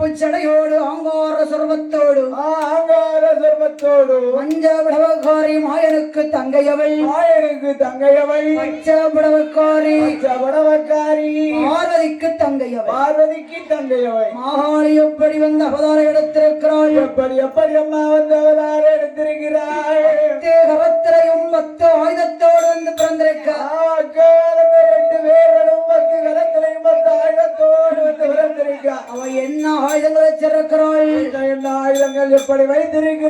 கருப்பு சடையோடு ஆங்கார சொர்வத்தோடு மஞ்ச படவக்காரி மாயனுக்கு தங்கையவள் பச்ச படவக்காரி பார்வதிக்கு தங்கையவள் மாகாளி எப்படி வந்து அவதாரம் எடுத்திருக்கிறாள் எப்படி அம்மா வந்து அவதாரம் எடுத்திருக்கிறாள் கரத்திலையும் 10 ஆயுதத்தோடு வந்து பிறந்திருக்க 2 பேர்களும் 10 கரத்திலையும் 10 ஆயுதத்தோடு வந்து பிறந்திருக்க அவ என்ன ஆயுதங்களை வச்சிருக்கிறாள் என்ன ஆயுதங்கள் எப்படி வைத்திருக்கிறாள்